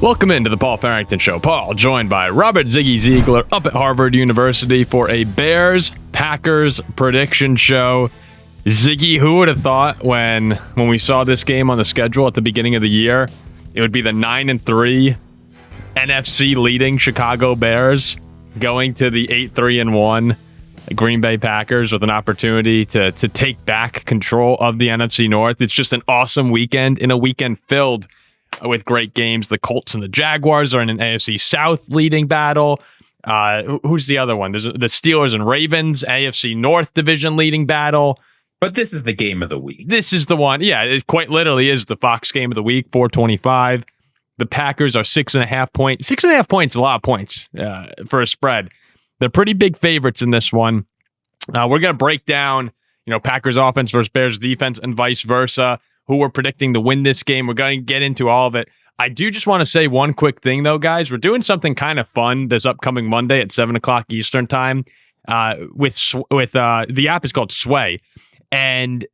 Welcome into the Paul Farrington Show. Paul, joined by Robert Ziggy Ziegler up at Harvard University for a Bears-Packers prediction show. Ziggy, who would have thought when we saw this game on the schedule at the beginning of the year, it would be the 9-3 NFC leading Chicago Bears going to the 8-3-1 Green Bay Packers with an opportunity to take back control of the NFC North. It's just an awesome weekend, in a weekend filled with great games. The Colts and the Jaguars are in an AFC South leading battle. Who's the other one? There's the Steelers and Ravens, AFC North division leading battle. But this is the game of the week. This is the one. Yeah, it quite literally is the Fox game of the week, 425. The Packers are 6.5 points. 6.5 points is a lot of points for a spread. They're pretty big favorites in this one. We're going to break down, Packers offense versus Bears defense and vice versa, who we're predicting to win this game. We're going to get into all of it. I do just want to say one quick thing, though, guys. We're doing something kind of fun this upcoming Monday at 7 o'clock Eastern time with the app is called Sway. And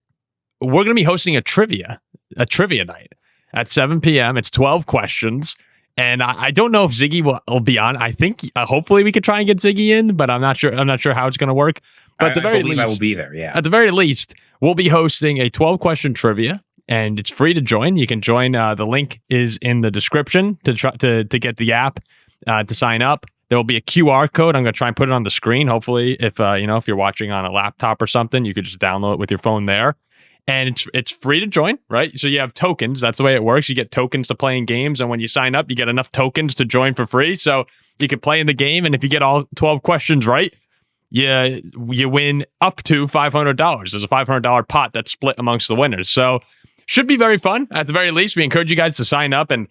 we're going to be hosting a trivia night at 7 p.m. It's 12 questions. And I don't know if Ziggy will be on. I think hopefully we could try and get Ziggy in, but I'm not sure how it's going to work. But I believe I will be there, yeah. At the very least, we'll be hosting a 12-question trivia. And it's free to join. You can join. The link is in the description to get the app to sign up. There will be a QR code. I'm going to try and put it on the screen. Hopefully, if you're watching on a laptop or something, you could just download it with your phone there. And it's free to join, right? So you have tokens. That's the way it works. You get tokens to play in games, and when you sign up, you get enough tokens to join for free. So you can play in the game, and if you get all 12 questions right, you win up to $500. There's a $500 pot that's split amongst the winners. So should be very fun. At the very least, we encourage you guys to sign up, and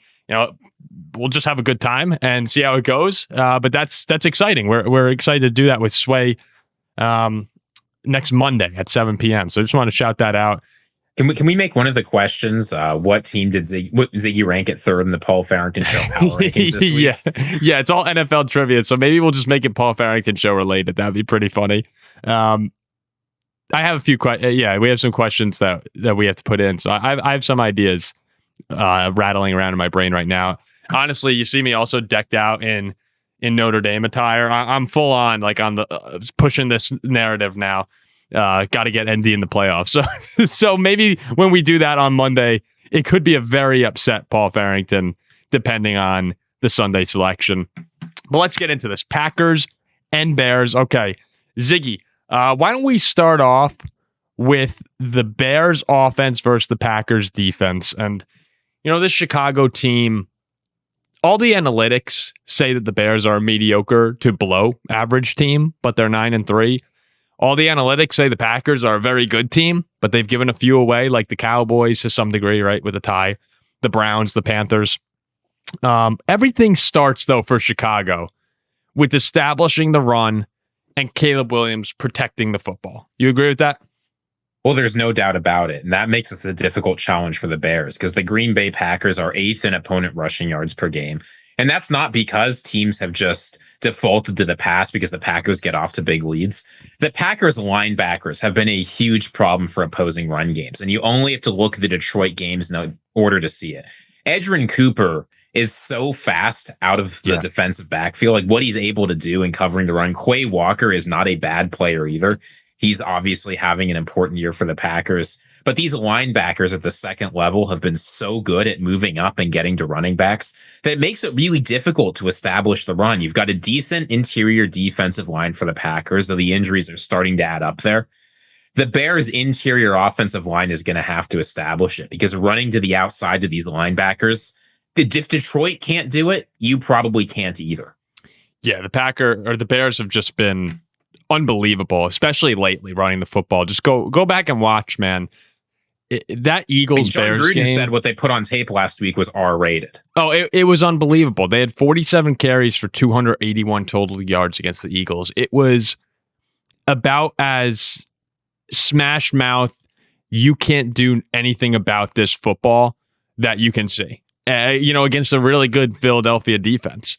we'll just have a good time and see how it goes. But that's exciting. We're excited to do that with Sway next Monday at 7 p.m. So I just want to shout that out. Can we make one of the questions? What team did Ziggy rank at third in the Paul Farrington Show power rankings this week? Yeah, it's all NFL trivia. So maybe we'll just make it Paul Farrington Show related. That'd be pretty funny. I have a few questions. Yeah, we have some questions that we have to put in. So I have some ideas rattling around in my brain right now. Honestly, you see me also decked out in Notre Dame attire. I'm full on on the pushing this narrative now. Got to get ND in the playoffs. So maybe when we do that on Monday, it could be a very upset Paul Farrington, depending on the Sunday selection. But let's get into this. Packers and Bears. Okay, Ziggy. Why don't we start off with the Bears offense versus the Packers defense? And, this Chicago team, all the analytics say that the Bears are a mediocre to below average team, but they're 9-3. All the analytics say the Packers are a very good team, but they've given a few away, like the Cowboys to some degree, right, with a tie, the Browns, the Panthers. Everything starts, though, for Chicago with establishing the run and Caleb Williams protecting the football. You agree with that? Well, there's no doubt about it. And that makes this a difficult challenge for the Bears because the Green Bay Packers are 8th in opponent rushing yards per game. And that's not because teams have just defaulted to the pass because the Packers get off to big leads. The Packers linebackers have been a huge problem for opposing run games. And you only have to look at the Detroit games in order to see it. Edgerrin Cooper is so fast out of the defensive backfield, like what he's able to do in covering the run. Quay Walker is not a bad player either. He's obviously having an important year for the Packers. But these linebackers at the second level have been so good at moving up and getting to running backs that it makes it really difficult to establish the run. You've got a decent interior defensive line for the Packers, though the injuries are starting to add up there. The Bears' interior offensive line is going to have to establish it because running to the outside to these linebackers, if Detroit can't do it, you probably can't either. Yeah, the Bears have just been unbelievable, especially lately running the football. Just go back and watch, man. That Eagles-Bears game. Gruden said what they put on tape last week was R-rated. Oh, it was unbelievable. They had 47 carries for 281 total yards against the Eagles. It was about as smash mouth, you can't do anything about this football that you can see. Against a really good Philadelphia defense.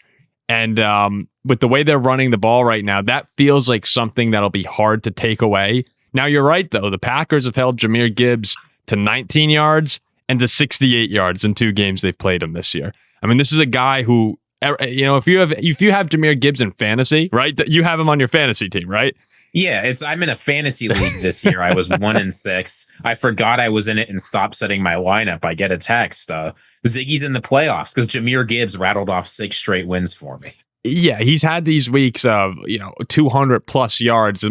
And with the way they're running the ball right now, that feels like something that'll be hard to take away. Now, you're right, though. The Packers have held Jahmyr Gibbs to 19 yards and to 68 yards in 2 games they've played him this year. I mean, this is a guy who, if you have Jahmyr Gibbs in fantasy, right? You have him on your fantasy team, right? Yeah, I'm in a fantasy league this year. I was 1-6. I forgot I was in it and stopped setting my lineup. I get a text. Ziggy's in the playoffs because Jahmyr Gibbs rattled off 6 straight wins for me. Yeah, he's had these weeks of 200 plus yards.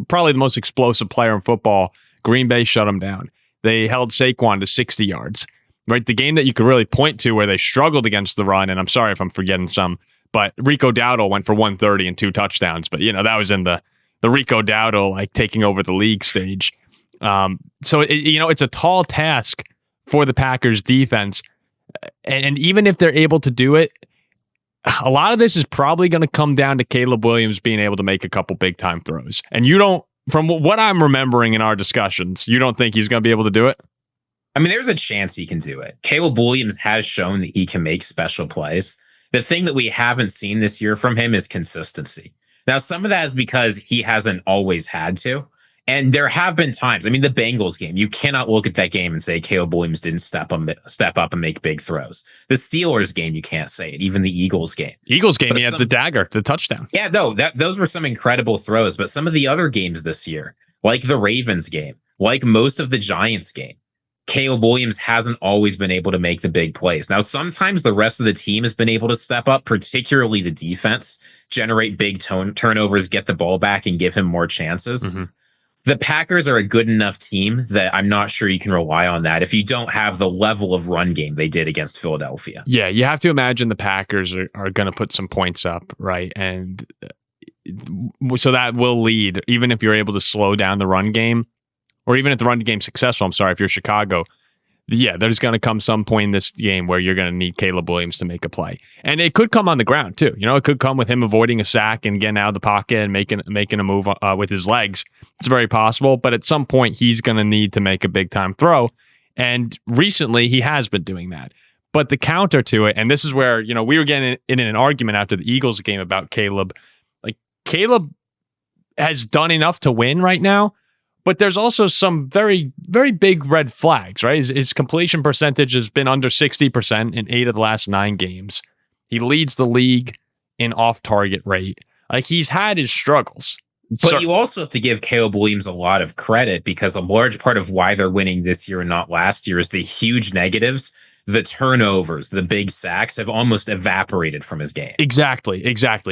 Probably the most explosive player in football. Green Bay shut him down. They held Saquon to 60 yards. Right, the game that you could really point to where they struggled against the run, and I'm sorry if I'm forgetting some, but Rico Dowdle went for 130 and 2 touchdowns. But that was in the Rico Dowdle like taking over the league stage. So it's a tall task for the Packers defense, and even if they're able to do it, a lot of this is probably going to come down to Caleb Williams being able to make a couple big time throws. And you don't, from what I'm remembering in our discussions, you don't think he's going to be able to do it? I mean, there's a chance he can do it. Caleb Williams has shown that he can make special plays. The thing that we haven't seen this year from him is consistency. Now, some of that is because he hasn't always had to. And there have been times, I mean, the Bengals game, you cannot look at that game and say Caleb Williams didn't step up and make big throws. The Steelers game, you can't say it. Even the Eagles game. He had the dagger, the touchdown. Yeah, no, those were some incredible throws. But some of the other games this year, like the Ravens game, like most of the Giants game, Caleb Williams hasn't always been able to make the big plays. Now, sometimes the rest of the team has been able to step up, particularly the defense, generate big turnovers, get the ball back, and give him more chances. Mm-hmm. The Packers are a good enough team that I'm not sure you can rely on that if you don't have the level of run game they did against Philadelphia. Yeah, you have to imagine the Packers are going to put some points up, right? And so that will lead, even if you're able to slow down the run game, or even if the run game's successful, if you're Chicago, yeah, there's going to come some point in this game where you're going to need Caleb Williams to make a play. And it could come on the ground, too. It could come with him avoiding a sack and getting out of the pocket and making a move with his legs. It's very possible. But at some point, he's going to need to make a big-time throw. And recently, he has been doing that. But the counter to it, and this is where, we were getting in an argument after the Eagles game about Caleb. Like, Caleb has done enough to win right now. But there's also some very, very big red flags, right? His completion percentage has been under 60% in 8 of the last 9 games. He leads the league in off-target rate. Like, he's had his struggles. But you also have to give Caleb Williams a lot of credit because a large part of why they're winning this year and not last year is the huge negatives. The turnovers, the big sacks have almost evaporated from his game. Exactly.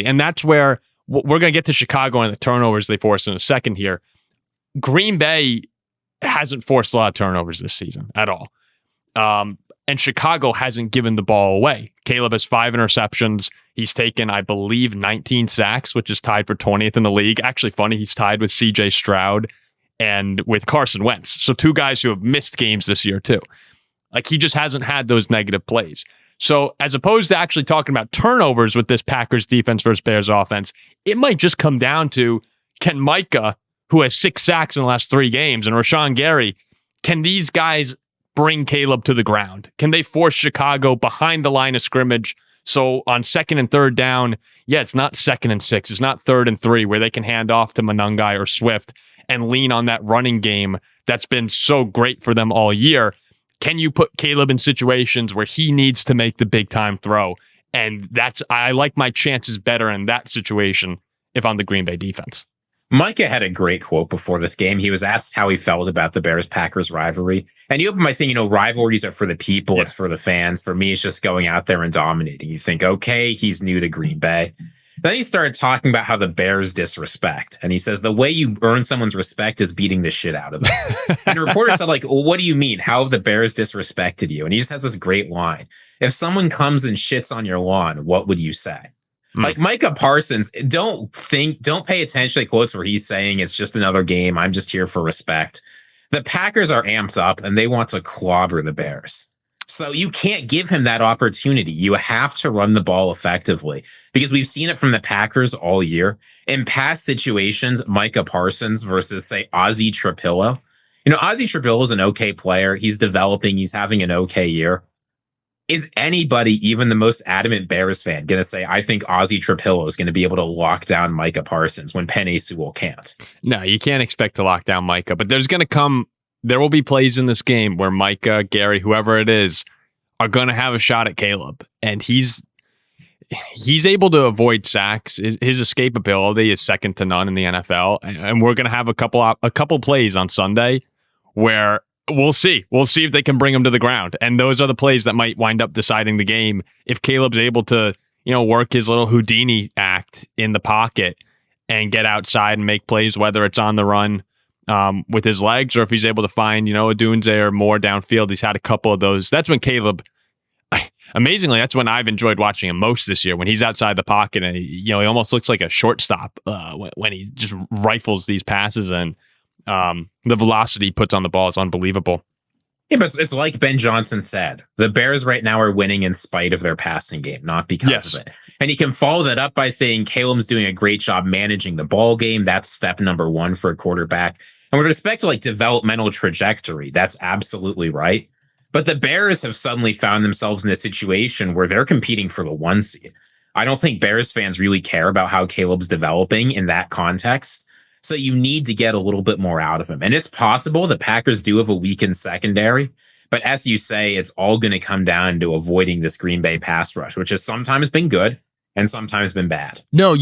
And that's where we're going to get to Chicago and the turnovers they forced in a second here. Green Bay hasn't forced a lot of turnovers this season at all. And Chicago hasn't given the ball away. Caleb has 5 interceptions. He's taken, I believe, 19 sacks, which is tied for 20th in the league. Actually, funny, he's tied with CJ Stroud and with Carson Wentz. So 2 guys who have missed games this year, too. Like, he just hasn't had those negative plays. So as opposed to actually talking about turnovers with this Packers defense versus Bears offense, it might just come down to, can Micah, who has 6 sacks in the last 3 games, and Rashawn Gary, can these guys bring Caleb to the ground? Can they force Chicago behind the line of scrimmage? So on 2nd and 3rd down, yeah, it's not 2nd and 6, it's not 3rd and 3 where they can hand off to Monangai or Swift and lean on that running game that's been so great for them all year. Can you put Caleb in situations where he needs to make the big time throw? And I like my chances better in that situation if I'm the Green Bay defense. Micah had a great quote before this game. He was asked how he felt about the Bears-Packers rivalry. And he opened by saying, rivalries are for the people. Yeah. It's for the fans. For me, it's just going out there and dominating. You think, okay, he's new to Green Bay. Then he started talking about how the Bears disrespect. And he says, the way you earn someone's respect is beating the shit out of them. And a reporter said, well, what do you mean? How have the Bears disrespected you? And he just has this great line. If someone comes and shits on your lawn, what would you say? Like Micah Parsons, don't pay attention to quotes where he's saying it's just another game. I'm just here for respect. The Packers are amped up and they want to clobber the Bears. So you can't give him that opportunity. You have to run the ball effectively because we've seen it from the Packers all year. In past situations, Micah Parsons versus, say, Ozzie Trapillo. Ozzie Trapillo is an okay player. He's developing. He's having an okay year. Is anybody, even the most adamant Bears fan, going to say, I think Ozzie Trapillo is going to be able to lock down Micah Parsons when Penei Sewell can't? No, you can't expect to lock down Micah, but there will be plays in this game where Micah, Gary, whoever it is, are going to have a shot at Caleb, and he's able to avoid sacks. His escapability is second to none in the NFL, and we're going to have a couple plays on Sunday where we'll see if they can bring him to the ground, and those are the plays that might wind up deciding the game. If Caleb's able to, work his little Houdini act in the pocket and get outside and make plays, whether it's on the run with his legs, or if he's able to find, a Dunze or more downfield. He's had a couple of those. That's when Caleb, amazingly, that's when I've enjoyed watching him most this year, when he's outside the pocket and he almost looks like a shortstop when he just rifles these passes, and the velocity he puts on the ball is unbelievable. Yeah, but it's like Ben Johnson said, the Bears right now are winning in spite of their passing game, not because of it. And he can follow that up by saying Caleb's doing a great job managing the ball game. That's step number one for a quarterback. And with respect to developmental trajectory, that's absolutely right. But the Bears have suddenly found themselves in a situation where they're competing for the 1 seed. I don't think Bears fans really care about how Caleb's developing in that context. So you need to get a little bit more out of him. And it's possible the Packers do have a weakened secondary. But as you say, it's all going to come down to avoiding this Green Bay pass rush, which has sometimes been good and sometimes been bad. No,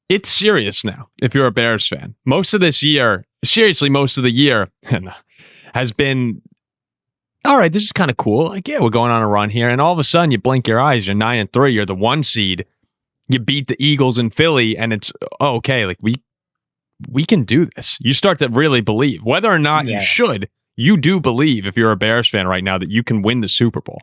it's serious now if you're a Bears fan. Most of the year has been, all right, this is kind of cool. We're going on a run here. And all of a sudden you blink your eyes, you're 9-3, you're the 1 seed. You beat the Eagles in Philly, and it's okay. We can do this. You start to really believe, whether or not you should, you do believe, if you're a Bears fan right now, that you can win the Super Bowl.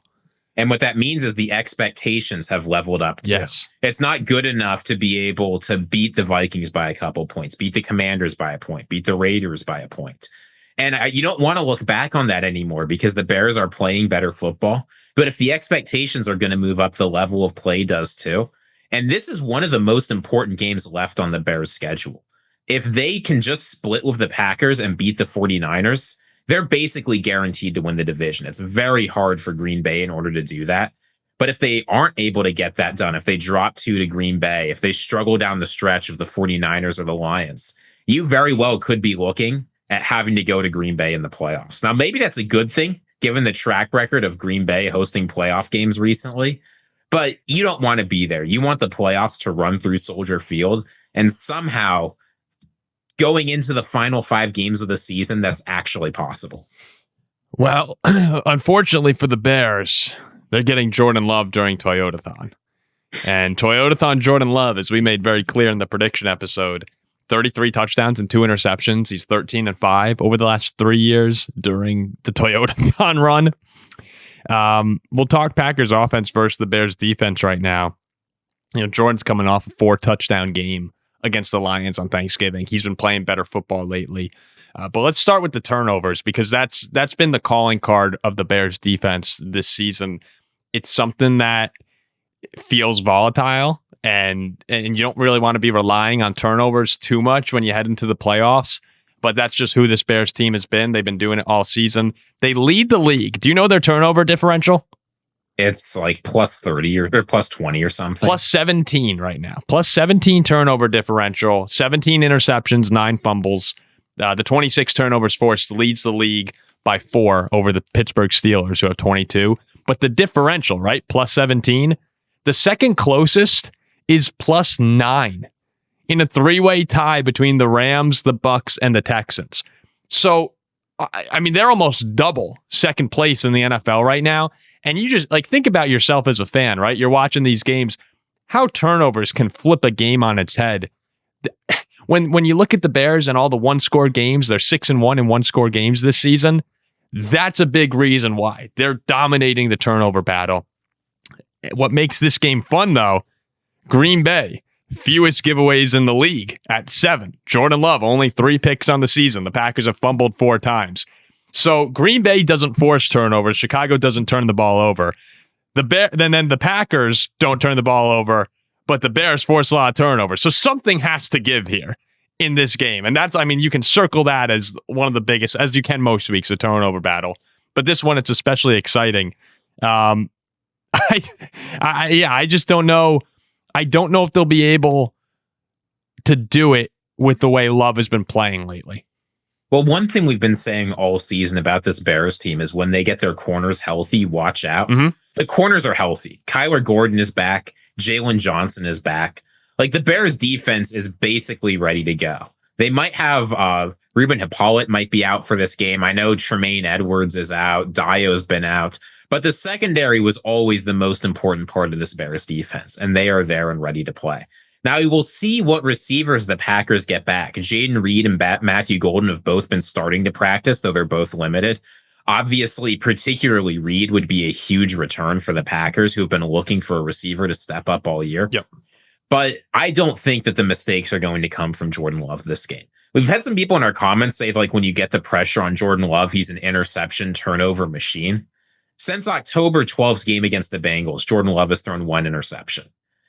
And what that means is the expectations have leveled up too. Yes. It's not good enough to be able to beat the Vikings by a couple points, beat the Commanders by a point, beat the Raiders by a point. And you don't want to look back on that anymore because the Bears are playing better football. But if the expectations are going to move up, the level of play does too. And this is one of the most important games left on the Bears' schedule. If they can just split with the Packers and beat the 49ers, they're basically guaranteed to win the division. It's very hard for Green Bay in order to do that. But if they aren't able to get that done, if they drop 2 to Green Bay, if they struggle down the stretch of the 49ers or the Lions, you very well could be looking at having to go to Green Bay in the playoffs. Now, maybe that's a good thing, given the track record of Green Bay hosting playoff games recently. But you don't want to be there. You want the playoffs to run through Soldier Field, and somehow going into the final 5 games of the season, that's actually possible. Well, unfortunately for the Bears, they're getting Jordan Love during Toyotathon. And Toyotathon Jordan Love, as we made very clear in the prediction episode, 33 touchdowns and 2 interceptions. He's 13-5 over the last 3 years during the Toyotathon run. We'll talk Packers offense versus the Bears defense right now. Jordan's coming off a 4-touchdown game against the Lions on Thanksgiving. He's been playing better football lately. But let's start with the turnovers, because that's been the calling card of the Bears defense this season. It's something that feels volatile, and you don't really want to be relying on turnovers too much when you head into the playoffs. But that's just who this Bears team has been. They've been doing it all season. They lead the league. Do you know their turnover differential? It's like plus 30 or plus 20 or something. Plus 17 right now. Plus 17 turnover differential, 17 interceptions, 9 fumbles. The 26 turnovers forced leads the league by 4 over the Pittsburgh Steelers, who have 22. But the differential, right? Plus 17. The second closest is plus 9 in a 3-way tie between the Rams, the Bucks, and the Texans. So, I mean, they're almost double second place in the NFL right now. And you just think about yourself as a fan, right? You're watching these games, how turnovers can flip a game on its head. When you look at the Bears and all the 1-score games, they're 6-1 in 1-score games this season. That's a big reason why they're dominating the turnover battle. What makes this game fun, though, Green Bay, fewest giveaways in the league at 7. Jordan Love, only 3 picks on the season. The Packers have fumbled 4 times. So Green Bay doesn't force turnovers. Chicago doesn't turn the ball over. Then the Packers don't turn the ball over, but the Bears force a lot of turnovers. So something has to give here in this game. And you can circle that as one of the biggest, as you can most weeks, a turnover battle. But this one, it's especially exciting. I just don't know. I don't know if they'll be able to do it with the way Love has been playing lately. Well, one thing we've been saying all season about this Bears team is when they get their corners healthy, watch out. Mm-hmm. The corners are healthy. Kyler Gordon is back. Jalen Johnson is back. Like the Bears defense is basically ready to go. They might have Ruben Hippolyte might be out for this game. I know Tremaine Edwards is out. Dio's been out. But the secondary was always the most important part of this Bears defense, and they are there and ready to play. Now we will see what receivers the Packers get back. Jaden Reed and Matthew Golden have both been starting to practice, though they're both limited. Obviously, particularly Reed would be a huge return for the Packers, who have been looking for a receiver to step up all year. Yep. But I don't think that the mistakes are going to come from Jordan Love this game. We've had some people in our comments say, like, when you get the pressure on Jordan Love, he's an interception turnover machine. Since October 12th's game against the Bengals, Jordan Love has thrown one interception.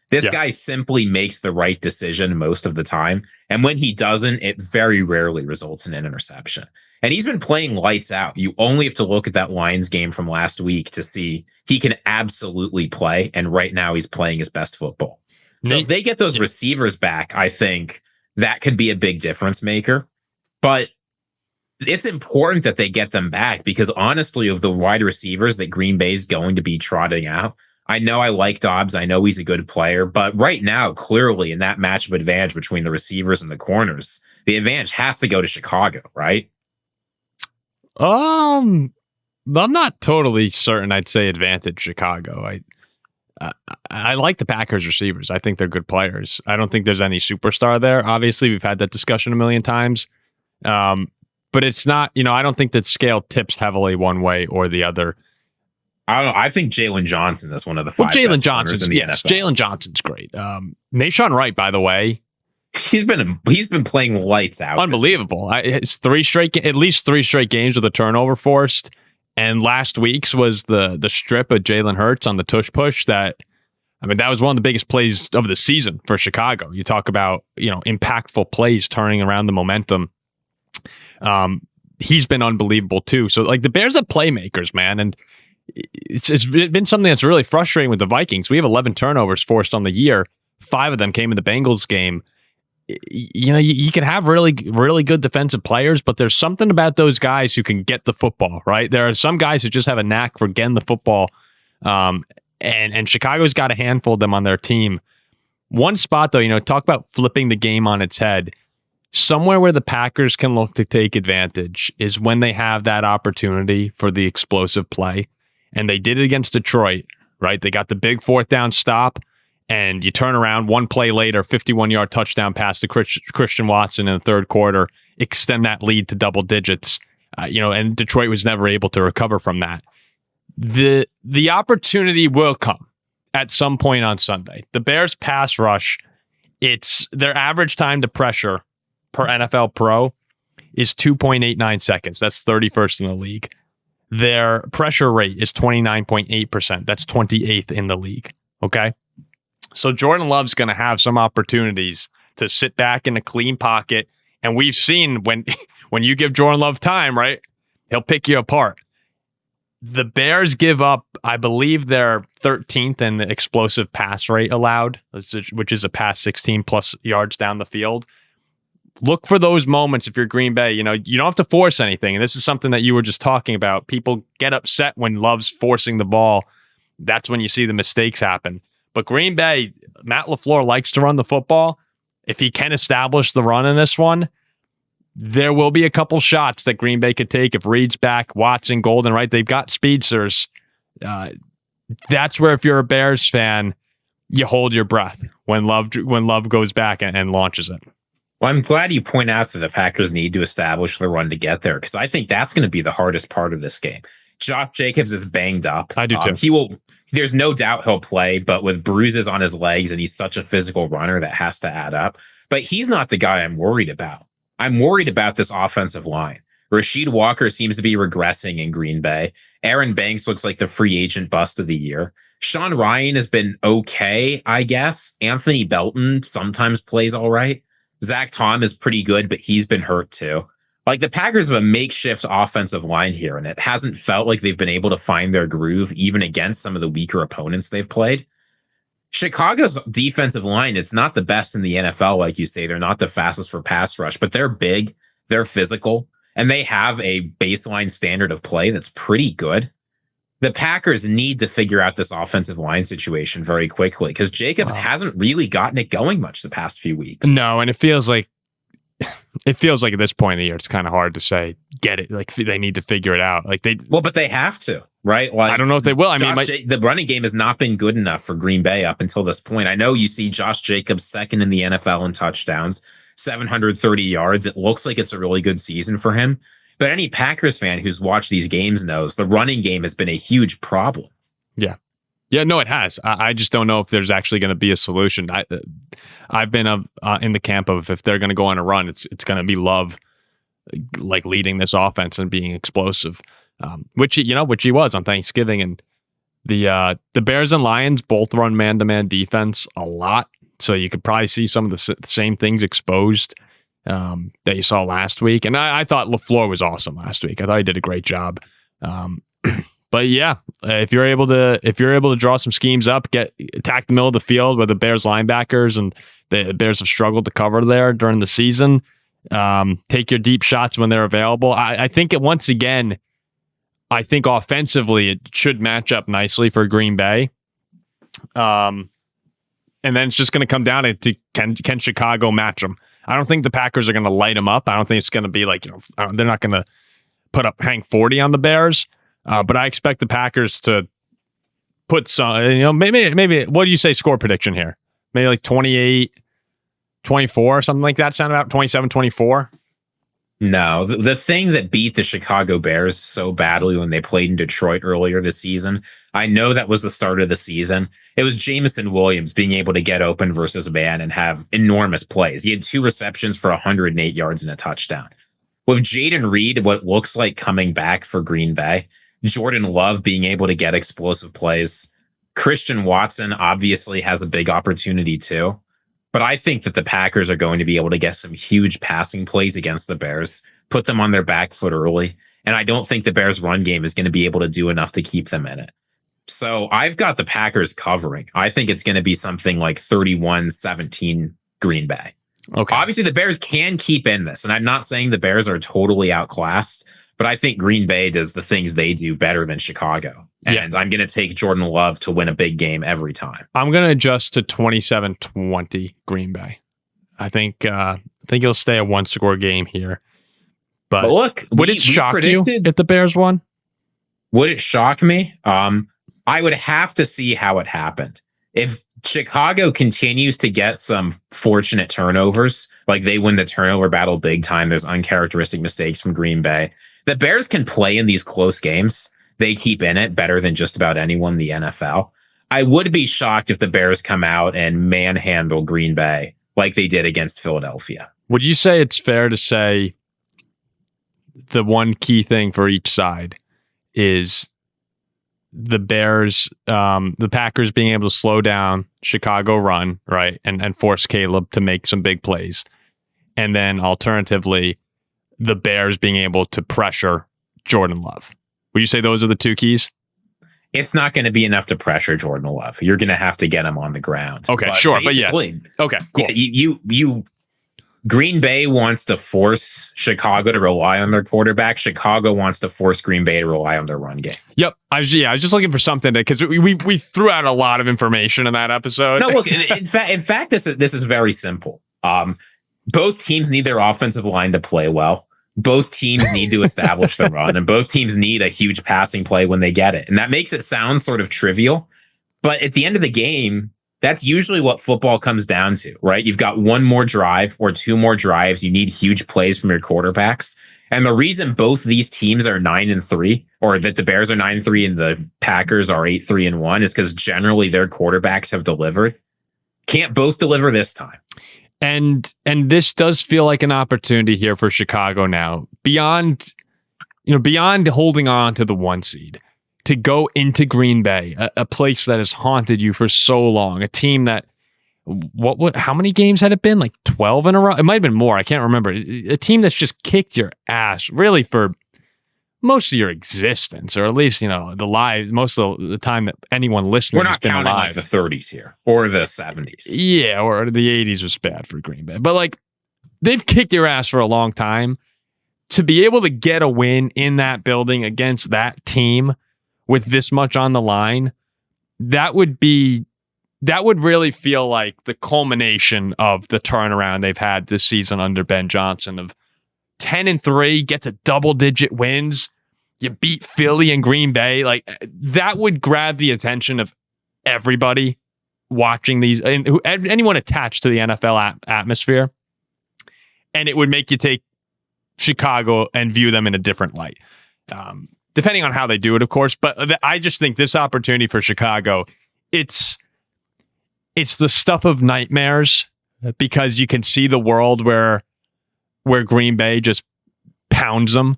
This guy simply makes the right decision most of the time. And when he doesn't, it very rarely results in an interception. And he's been playing lights out. You only have to look at that Lions game from last week to see he can absolutely play. And right now he's playing his best football. So if they get those receivers back, I think that could be a big difference maker. But it's important that they get them back because honestly, of the wide receivers that Green Bay is going to be trotting out, I know I like Dobbs. I know he's a good player, but right now, clearly in that matchup advantage between the receivers and the corners, the advantage has to go to Chicago, right? I'm not totally certain I'd say advantage Chicago. I like the Packers receivers. I think they're good players. I don't think there's any superstar there. Obviously, we've had that discussion a million times. But it's not, I don't think that scale tips heavily one way or the other. I don't know. I think Jalen Johnson is one of the five best corners in the NFL. Jalen Johnson's great. Nahshon Wright, by the way, he's been playing lights out. Unbelievable. It's at least three straight games with a turnover forced. And last week's was the strip of Jalen Hurts on the tush push that was one of the biggest plays of the season for Chicago. You talk about, impactful plays turning around the momentum. He's been unbelievable too. So like the Bears are playmakers, man. And it's been something that's really frustrating with the Vikings. We have 11 turnovers forced on the year. 5 of them came in the Bengals game. You can have really, really good defensive players, but there's something about those guys who can get the football, right? There are some guys who just have a knack for getting the football. And Chicago's got a handful of them on their team. One spot though, talk about flipping the game on its head. Somewhere where the Packers can look to take advantage is when they have that opportunity for the explosive play. And they did it against Detroit, right? They got the big 4th down stop, and you turn around one play later, 51-yard touchdown pass to Christian Watson in the third quarter, extend that lead to double digits. And Detroit was never able to recover from that. The opportunity will come at some point on Sunday. The Bears pass rush, it's their average time to pressure per NFL Pro is 2.89 seconds. That's 31st in the league. Their pressure rate is 29.8%. That's 28th in the league. Okay. So Jordan Love's going to have some opportunities to sit back in a clean pocket. And we've seen when you give Jordan Love time, right, he'll pick you apart. The Bears give up, I believe they're 13th in the explosive pass rate allowed, which is a pass 16 plus yards down the field. Look for those moments if you're Green Bay. You don't have to force anything. And this is something that you were just talking about. People get upset when Love's forcing the ball. That's when you see the mistakes happen. But Green Bay, Matt LaFleur likes to run the football. If he can establish the run in this one, there will be a couple shots that Green Bay could take if Reed's back, Watson, Golden, right? They've got speedsters. That's where if you're a Bears fan, you hold your breath when Love goes back and launches it. Well, I'm glad you point out that the Packers need to establish the run to get there, because I think that's going to be the hardest part of this game. Josh Jacobs is banged up. I do too. There's no doubt he'll play, but with bruises on his legs, and he's such a physical runner, that has to add up. But he's not the guy I'm worried about. I'm worried about this offensive line. Rasheed Walker seems to be regressing in Green Bay. Aaron Banks looks like the free agent bust of the year. Sean Ryan has been okay, I guess. Anthony Belton sometimes plays all right. Zach Tom is pretty good, but he's been hurt too. Like, the Packers have a makeshift offensive line here, and it hasn't felt like they've been able to find their groove even against some of the weaker opponents they've played. Chicago's defensive line, it's not the best in the NFL, like you say. They're not the fastest for pass rush, but they're big, they're physical, and they have a baseline standard of play that's pretty good. The Packers need to figure out this offensive line situation very quickly because Jacobs hasn't really gotten it going much the past few weeks. No, and it feels like at this point in the year, it's kind of hard to say, get it. Like they need to figure it out. Like but they have to, right? Like, I don't know if they will. I mean, the running game has not been good enough for Green Bay up until this point. I know you see Josh Jacobs second in the NFL in touchdowns, 730 yards. It looks like it's a really good season for him. But any Packers fan who's watched these games knows the running game has been a huge problem. Yeah. Yeah, no, it has. I just don't know if there's actually going to be a solution. I've been in the camp of if they're going to go on a run, it's going to be Love like leading this offense and being explosive, which he was on Thanksgiving. And the Bears and Lions both run man-to-man defense a lot, so you could probably see some of the same things exposed that you saw last week. And I thought LaFleur was awesome last week. I thought he did a great job. But yeah, if you're able to draw some schemes up, attack the middle of the field where the Bears linebackers and the Bears have struggled to cover there during the season, take your deep shots when they're available. I think once again, I think offensively it should match up nicely for Green Bay. And then it's just going to come down to can Chicago match them? I don't think the Packers are going to light them up. I don't think it's going to be like, they're not going to hang 40 on the Bears. But I expect the Packers to put some, maybe, what do you say score prediction here? Maybe like 28-24 or something like that. Sound about 27-24? No, the thing that beat the Chicago Bears so badly when they played in Detroit earlier this season, I know that was the start of the season. It was Jameson Williams being able to get open versus a man and have enormous plays. He had 2 receptions for 108 yards and a touchdown. With Jaden Reed, what looks like coming back for Green Bay, Jordan Love being able to get explosive plays, Christian Watson obviously has a big opportunity too. But I think that the Packers are going to be able to get some huge passing plays against the Bears, put them on their back foot early. And I don't think the Bears' run game is going to be able to do enough to keep them in it. So I've got the Packers covering. I think it's going to be something like 31-17 Green Bay. Okay. Obviously, the Bears can keep in this. And I'm not saying the Bears are totally outclassed, but I think Green Bay does the things they do better than Chicago. And I'm going to take Jordan Love to win a big game every time. I'm going to adjust to 27-20 Green Bay. I think you'll stay a 1-score game here. But look, would it shock you if the Bears won? Would it shock me? I would have to see how it happened. If Chicago continues to get some fortunate turnovers, like they win the turnover battle big time, there's uncharacteristic mistakes from Green Bay. The Bears can play in these close games. They keep in it better than just about anyone in the NFL. I would be shocked if the Bears come out and manhandle Green Bay like they did against Philadelphia. Would you say it's fair to say the one key thing for each side is the Bears, the Packers being able to slow down Chicago run, right, and force Caleb to make some big plays, and then alternatively, the Bears being able to pressure Jordan Love? Would you say those are the two keys? It's not going to be enough to pressure Jordan Love. You're going to have to get him on the ground. Okay, sure, but yeah, okay, cool. You Green Bay wants to force Chicago to rely on their quarterback. Chicago wants to force Green Bay to rely on their run game. Yep. I was just looking for something because we threw out a lot of information in that episode. No, look, in fact, this is very simple. Both teams need their offensive line to play well. Both teams need to establish the run, and both teams need a huge passing play when they get it. And that makes it sound sort of trivial, but at the end of the game, that's usually what football comes down to, right? You've got one more drive or 2 more drives. You need huge plays from your quarterbacks. And the reason both these teams are 9-3, or that the Bears are 9-3 and the Packers are 8-3-1, is because generally their quarterbacks have delivered. Can't both deliver this time. And this does feel like an opportunity here for Chicago now, beyond holding on to the 1 seed, to go into Green Bay, a place that has haunted you for so long, a team that, how many games had it been? Like 12 in a row? It might have been more. I can't remember. A team that's just kicked your ass really for most of your existence, or at least, most of the time that anyone listening has been alive. We're not counting like the 30s here or the 70s. Yeah, or the 80s was bad for Green Bay. But like, they've kicked your ass for a long time. to be able to get a win in that building against that team with this much on the line, that would really feel like the culmination of the turnaround they've had this season under Ben Johnson of 10-3, get to double-digit wins. You beat Philly and Green Bay. Like, that would grab the attention of everybody watching these, and anyone attached to the NFL atmosphere. And it would make you take Chicago and view them in a different light. Depending on how they do it, of course. But I just think this opportunity for Chicago, it's the stuff of nightmares, because you can see the world where Green Bay just pounds them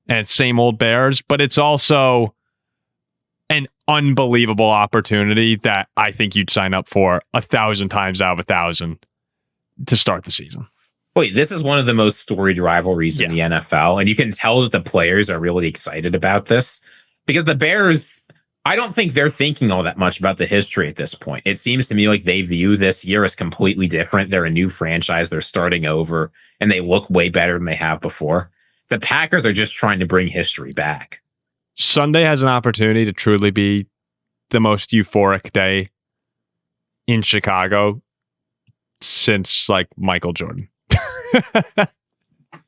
and it's same old Bears, but it's also an unbelievable opportunity that I think you'd sign up for 1,000 times out of 1,000 to start the season. Wait, this is one of the most storied rivalries in the NFL, and you can tell that the players are really excited about this, because the Bears, I don't think they're thinking all that much about the history at this point. It seems to me like they view this year as completely different. They're a new franchise. They're starting over, and they look way better than they have before. The Packers are just trying to bring history back. Sunday has an opportunity to truly be the most euphoric day in Chicago since, like, Michael Jordan.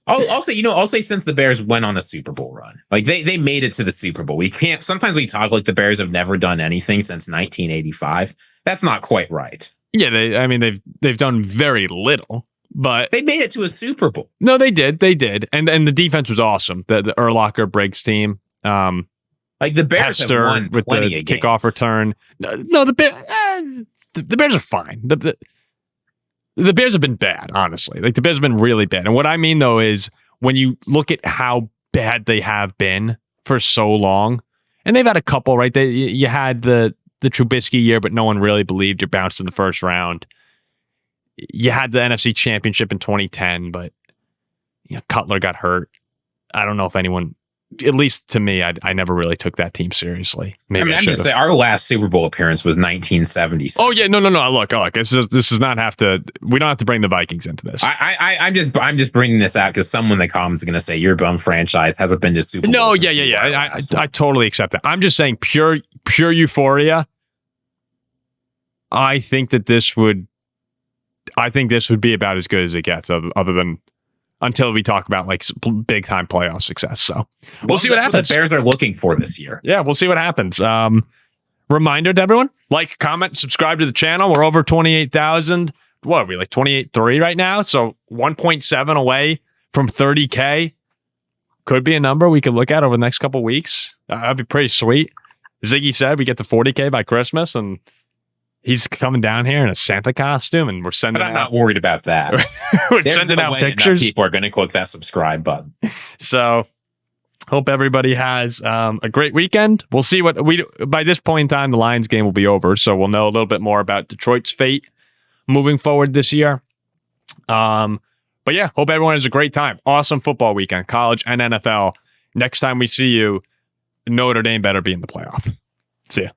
I'll say since the Bears went on a Super Bowl run, like they made it to the Super Bowl. Sometimes we talk like the Bears have never done anything since 1985. That's not quite right. Yeah, they've done very little, but they made it to a Super Bowl. No, they did, and the defense was awesome. The Urlacher Briggs team, like the Bears Hester have won with plenty the of kickoff games. Return. No, the Bears are fine. The Bears have been bad, honestly. Like, the Bears have been really bad. And what I mean, though, is when you look at how bad they have been for so long, and they've had a couple, right? You had the Trubisky year, but no one really believed you bounced in the first round. You had the NFC Championship in 2010, but Cutler got hurt. I don't know if anyone, at least to me, I never really took that team seriously. Maybe I'm just saying, our last Super Bowl appearance was 1976. Oh yeah, no. Look. This does not have to. We don't have to bring the Vikings into this. I'm just bringing this out because someone in the comments is going to say your bum franchise hasn't been to Super Bowl. No, yeah. I totally accept that. I'm just saying pure euphoria. I think this would be about as good as it gets, other than until we talk about like big time playoff success. So we'll see what happens. What the Bears are looking for this year. Yeah, we'll see what happens. Reminder to everyone: like, comment, subscribe to the channel. We're over 28,000. What are we, like 28.3 right now? So 1.7 away from 30K. Could be a number we could look at over the next couple weeks. That'd be pretty sweet. Ziggy said we get to 40K by Christmas, and he's coming down here in a Santa costume, and we're sending. But I'm not worried about that. We're sending out pictures. People are going to click that subscribe button. So, hope everybody has a great weekend. We'll see by this point in time, the Lions game will be over, so we'll know a little bit more about Detroit's fate moving forward this year. But yeah, hope everyone has a great time. Awesome football weekend, college and NFL. Next time we see you, Notre Dame better be in the playoff. See ya.